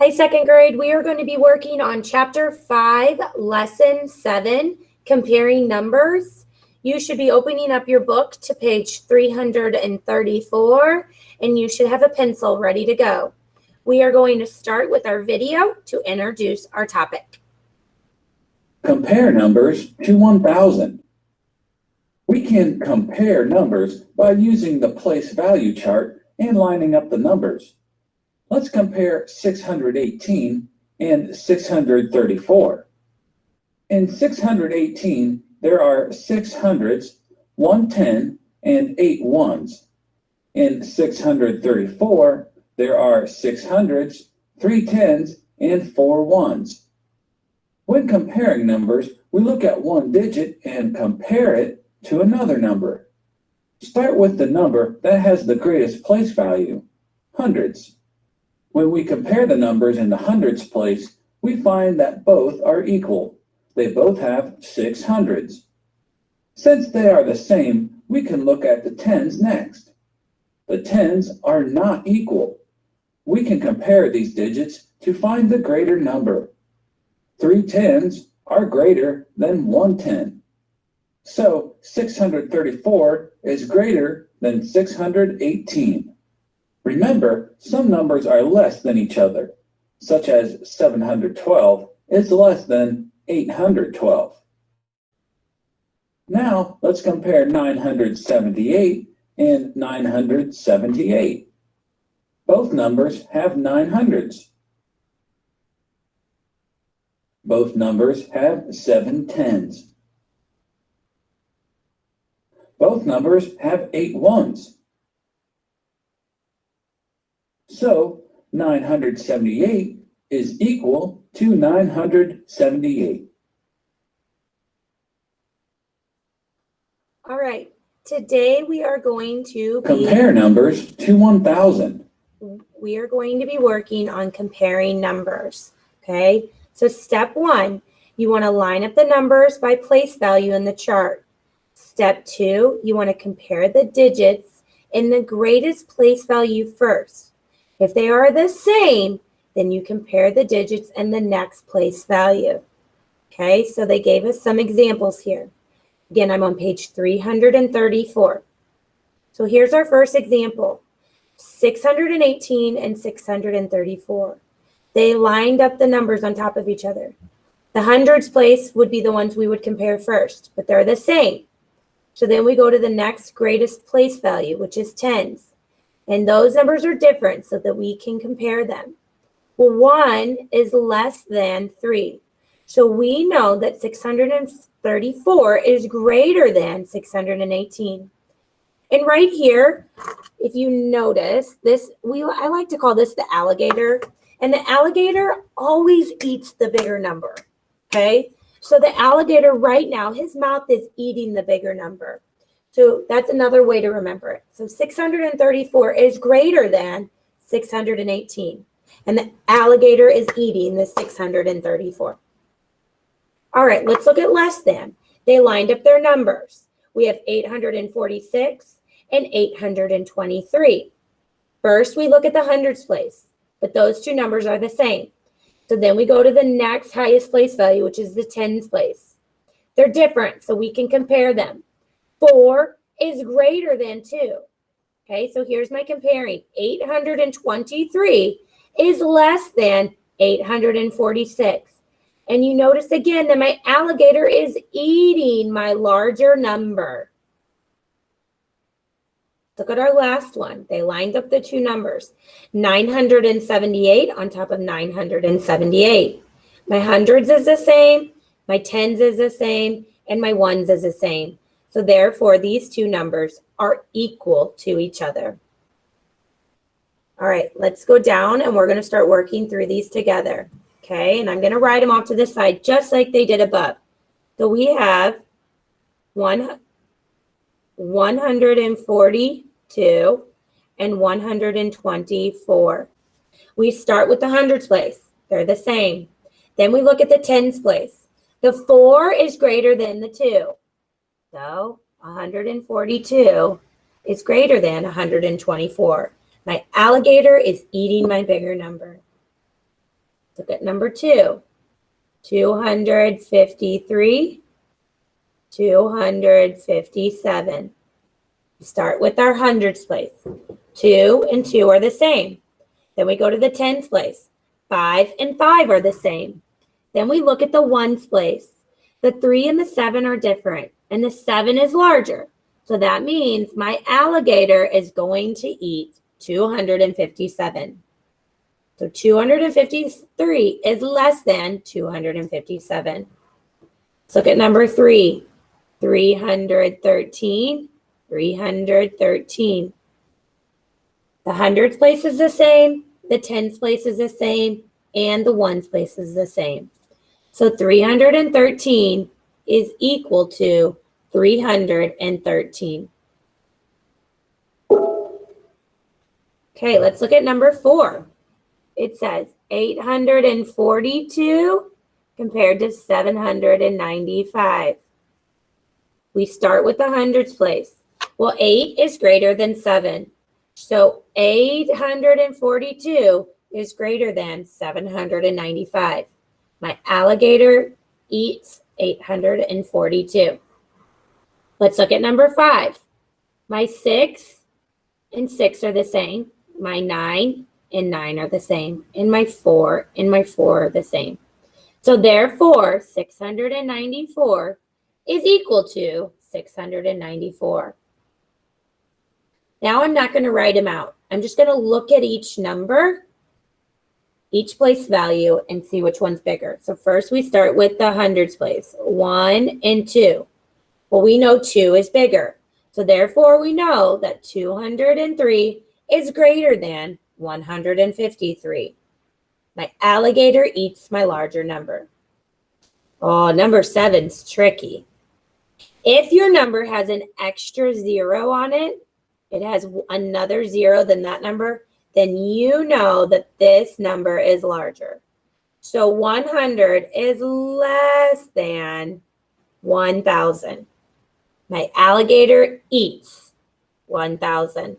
Hi, second grade. We are going to be working on Chapter 5, Lesson 7, Comparing Numbers. You should be opening up your book to page 334, and you should have a pencil ready to go. We are going to start with our video to introduce our topic. Compare numbers to 1,000. We can compare numbers by using the place value chart and lining up the numbers. Let's compare 618 and 634. In 618, there are 6 hundreds, 1 10, and 8 ones. In 634, there are 6 hundreds, 3 tens, and 4 ones. When comparing numbers, we look at one digit and compare it to another number. Start with the number that has the greatest place value, hundreds. When we compare the numbers in the hundreds place, we find that both are equal. They both have 6 hundreds. Since they are the same, we can look at the tens next. The tens are not equal. We can compare these digits to find the greater number. 3 tens are greater than 1 10. So 634 is greater than 618. Remember, some numbers are less than each other, such as 712 is less than 812. Now, let's compare 978 and 978. Both numbers have 9 hundreds. Both numbers have 7 tens. Both numbers have 8 ones. So 978 is equal to 978. All right, today we are going to compare numbers to 1,000. We are going to be working on comparing numbers, okay? So step 1, you want to line up the numbers by place value in the chart. Step 2, you want to compare the digits in the greatest place value first. If they are the same, then you compare the digits in the next place value. Okay, so they gave us some examples here. Again, I'm on page 334. So here's our first example, 618 and 634. They lined up the numbers on top of each other. The hundreds place would be the ones we would compare first, but they're the same. So then we go to the next greatest place value, which is tens. And those numbers are different so that we can compare them. Well, 1 is less than 3. So we know that 634 is greater than 618. And right here, if you notice, I like to call this the alligator. And the alligator always eats the bigger number, okay? So the alligator right now, his mouth is eating the bigger number. So that's another way to remember it. So 634 is greater than 618. And the alligator is eating the 634. All right, let's look at less than. They lined up their numbers. We have 846 and 823. First, we look at the hundreds place, but those two numbers are the same. So then we go to the next highest place value, which is the tens place. They're different, so we can compare them. 4 is greater than 2. Okay, so here's my comparing. 823 is less than 846. And you notice again that my alligator is eating my larger number. Look at our last one. They lined up the two numbers. 978 on top of 978. My hundreds is the same, my tens is the same, and my ones is the same. So therefore, these two numbers are equal to each other. All right, let's go down and we're going to start working through these together. Okay, and I'm going to write them off to the side just like they did above. So we have 142 and 124. We start with the hundreds place. They're the same. Then we look at the tens place. The 4 is greater than the 2. So 142 is greater than 124. My alligator is eating my bigger number. Look at number 2. 253, 257. Start with our hundreds place. 2 and 2 are the same. Then we go to the tens place. 5 and 5 are the same. Then we look at the ones place. The 3 and the 7 are different, and the 7 is larger. So that means my alligator is going to eat 257. So 253 is less than 257. Let's look at number 3. 313, 313. The hundreds place is the same, the tens place is the same, and the ones place is the same. So 313 is equal to 313. Okay, let's look at number 4. It says 842 compared to 795. We start with the hundreds place. Well, 8 is greater than 7. So 842 is greater than 795. My alligator eats 842. Let's look at number 5. My 6 and 6 are the same. My 9 and 9 are the same. And my 4 and my 4 are the same. So therefore, 694 is equal to 694. Now I'm not going to write them out. I'm just going to look at each number, each place value, and see which one's bigger. So first we start with the hundreds place, 1 and 2. Well, we know 2 is bigger. So therefore we know that 203 is greater than 153. My alligator eats my larger number. Oh, number 7's tricky. If your number has an extra 0 on it, it has another 0 than that number, then you know that this number is larger. So 100 is less than 1,000. My alligator eats 1,000.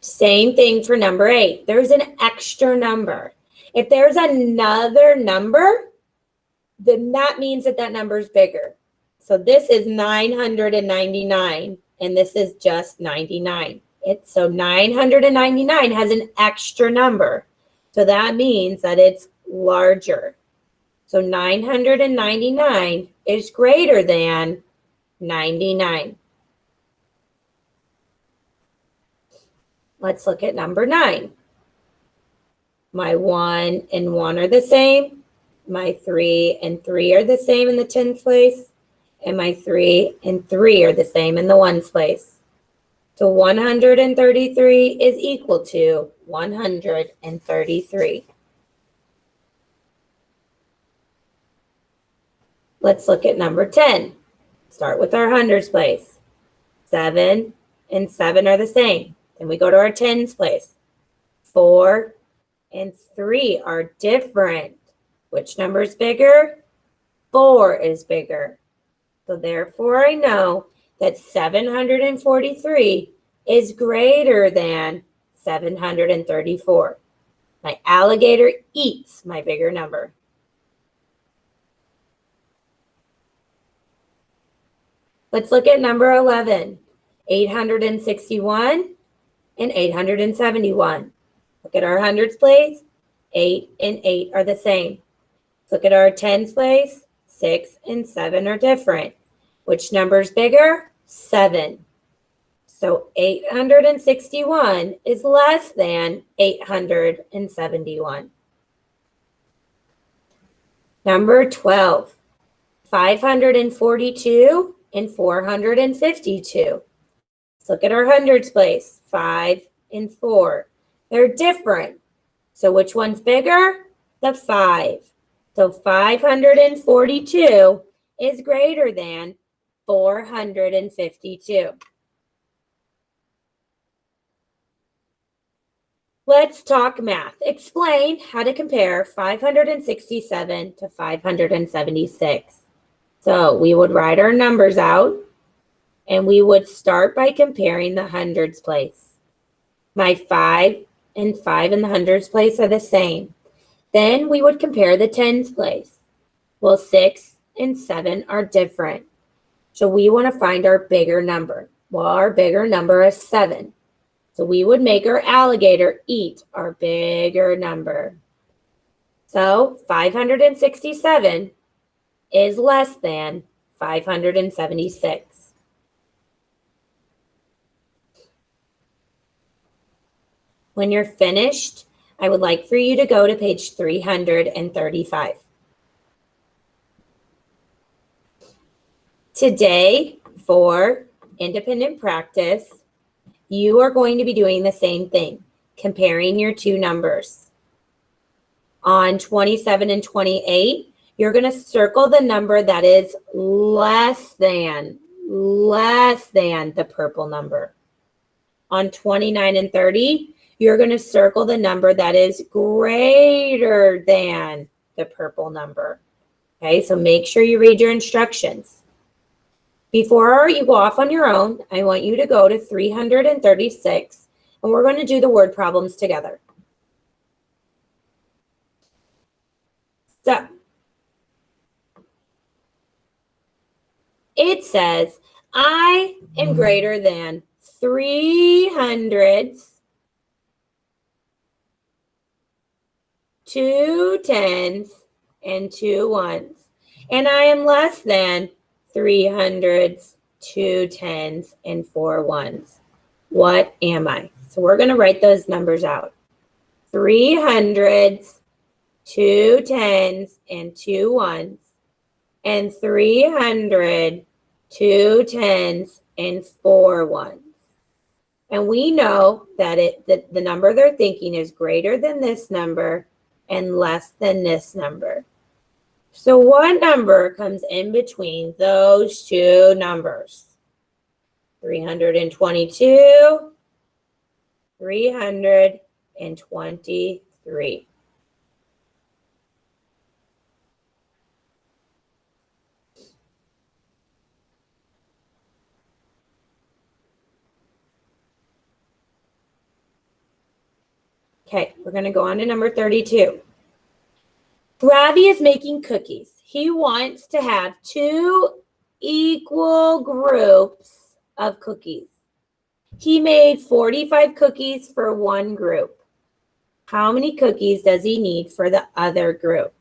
Same thing for number 8. There's an extra number. If there's another number, then that means that that number is bigger. So this is 999, and this is just 99. So 999 has an extra number. So that means that it's larger. So 999 is greater than 99. Let's look at number 9. My 1 and 1 are the same. My 3 and 3 are the same in the tens place. And my 3 and 3 are the same in the ones place. So 133 is equal to 133. Let's look at number 10. Start with our hundreds place. 7 and 7 are the same. Then we go to our tens place. 4 and 3 are different. Which number is bigger? 4 is bigger. So therefore I know that 743 is greater than 734. My alligator eats my bigger number. Let's look at number 11. 861 and 871. Look at our hundreds place. 8 and 8 are the same. Look at our tens place. 6 and 7 are different. Which number is bigger? 7. So 861 is less than 871. Number 12. 542 and 452. Let's look at our hundreds place. 5 and 4. They're different. So which one's bigger? The 5. So 542 is greater than 452. Let's talk math. Explain how to compare 567 to 576. So we would write our numbers out, and we would start by comparing the hundreds place. My 5 and 5 in the hundreds place are the same. Then we would compare the tens place. Well, 6 and 7 are different. So we want to find our bigger number. Well, our bigger number is 7. So we would make our alligator eat our bigger number. So 567 is less than 576. When you're finished, I would like for you to go to page 335. Today, for independent practice, you are going to be doing the same thing, comparing your two numbers. On 27 and 28, you're going to circle the number that is less than the purple number. On 29 and 30, you're going to circle the number that is greater than the purple number. Okay, so make sure you read your instructions. Before you go off on your own, I want you to go to 336, and we're going to do the word problems together. So, it says, I am greater than 300s, 2 10s, and 2 1s. And I am less than 300s, 2 10s, and 4 1s. What am I? So we're going to write those numbers out. 300s, 2 10s, and 2 1s. And 300, 2 10s, and 4 1s. And we know that the number they're thinking is greater than this number and less than this number. So what number comes in between those two numbers? 322, 323. Okay, we're going to go on to number 32. Ravi is making cookies. He wants to have 2 equal groups of cookies. He made 45 cookies for one group. How many cookies does he need for the other group?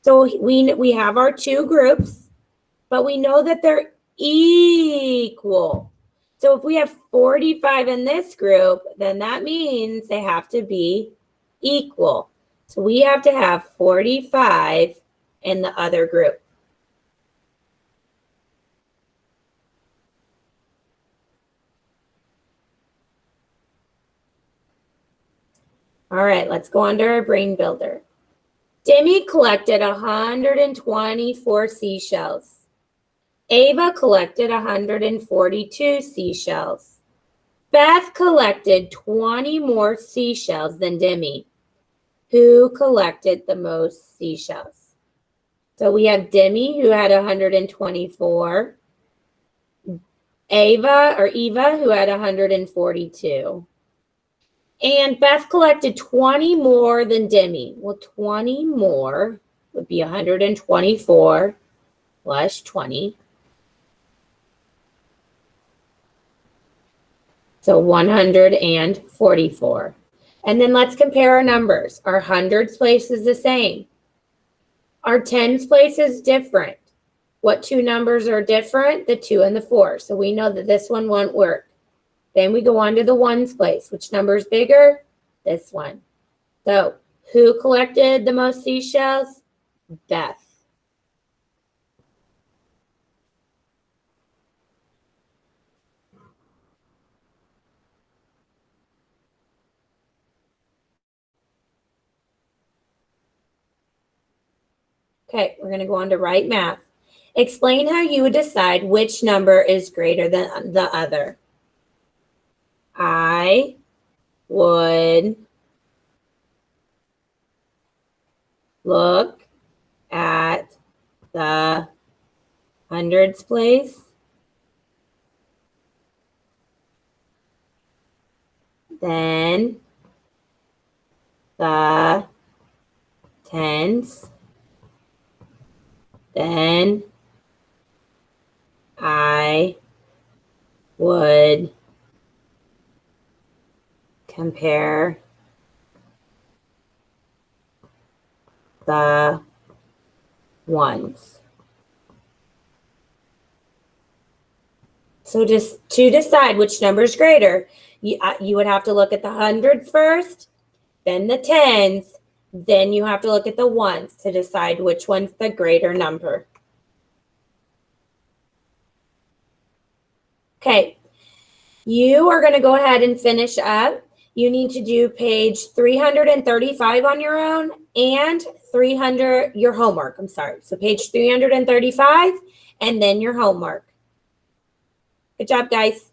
So we have our 2 groups, but we know that they're equal. So if we have 45 in this group, then that means they have to be equal. So we have to have 45 in the other group. All right, let's go on to our brain builder. Demi collected 124 seashells. Ava collected 142 seashells. Beth collected 20 more seashells than Demi. Who collected the most seashells? So we have Demi, who had 124. Eva, who had 142. And Beth collected 20 more than Demi. Well, 20 more would be 124 plus 20. So 144. And then let's compare our numbers. Our hundreds place is the same. Our tens place is different. What two numbers are different? The 2 and the 4. So we know that this one won't work. Then we go on to the ones place. Which number is bigger? This one. So who collected the most seashells? Beth. Okay, we're going to go on to write math. Explain how you would decide which number is greater than the other. I would look at the hundreds place, then the tens, then I would compare the ones. So just to decide which number is greater, you would have to look at the hundreds first, then the tens, then you have to look at the ones to decide which one's the greater number. Okay, you are going to go ahead and finish up. You need to do page 335 on your own and 300, your homework, I'm sorry. So page 335 and then your homework. Good job, guys.